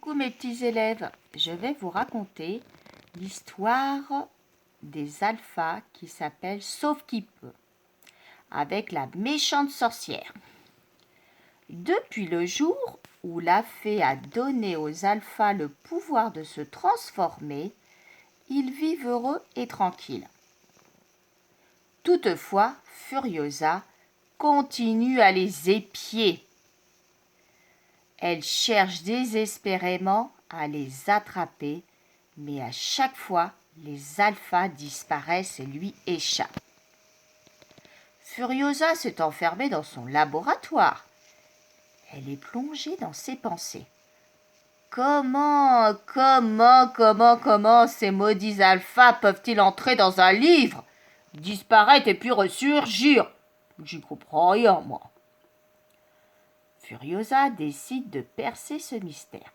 Coucou mes petits élèves, je vais vous raconter l'histoire des alphas qui s'appelle Sauve qui peut, avec la méchante sorcière. Depuis le jour où la fée a donné aux alphas le pouvoir de se transformer, ils vivent heureux et tranquilles. Toutefois, Furiosa continue à les épier. Elle cherche désespérément à les attraper, mais à chaque fois, les alphas disparaissent et lui échappent. Furiosa s'est enfermée dans son laboratoire. Elle est plongée dans ses pensées. Comment ces maudits alphas peuvent-ils entrer dans un livre, disparaître et puis ressurgir? J'y comprends rien, moi. Furiosa décide de percer ce mystère.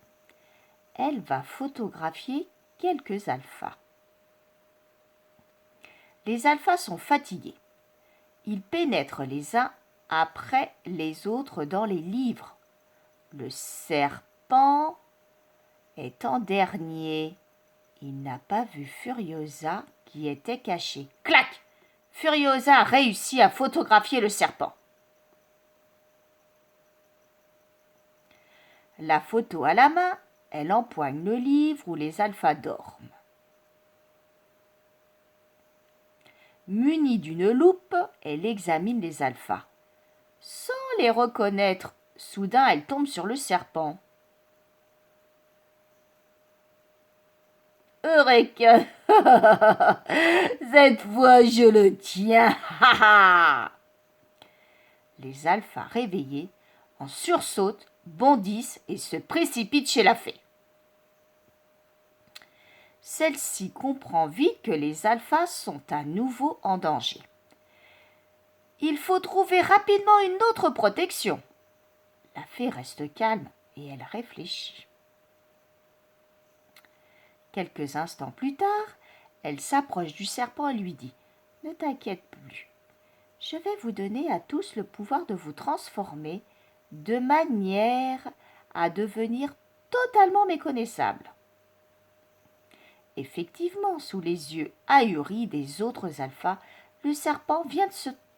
Elle va photographier quelques alphas. Les alphas sont fatigués. Ils pénètrent les uns après les autres dans les livres. Le serpent est en dernier. Il n'a pas vu Furiosa qui était cachée. Clac! Furiosa a réussi à photographier le serpent. La photo à la main, elle empoigne le livre où les alphas dorment. Munie d'une loupe, elle examine les alphas. Sans les reconnaître, soudain elle tombe sur le serpent. Eureka! Cette fois je le tiens! Les alphas réveillés en sursautent, bondissent et se précipitent chez la fée. Celle-ci comprend vite que les alphas sont à nouveau en danger. Il faut trouver rapidement une autre protection. La fée reste calme et elle réfléchit. Quelques instants plus tard, elle s'approche du serpent et lui dit « Ne t'inquiète plus, je vais vous donner à tous le pouvoir de vous transformer de manière à devenir totalement méconnaissable. » Effectivement, sous les yeux ahuris des autres alphas, le serpent vient de se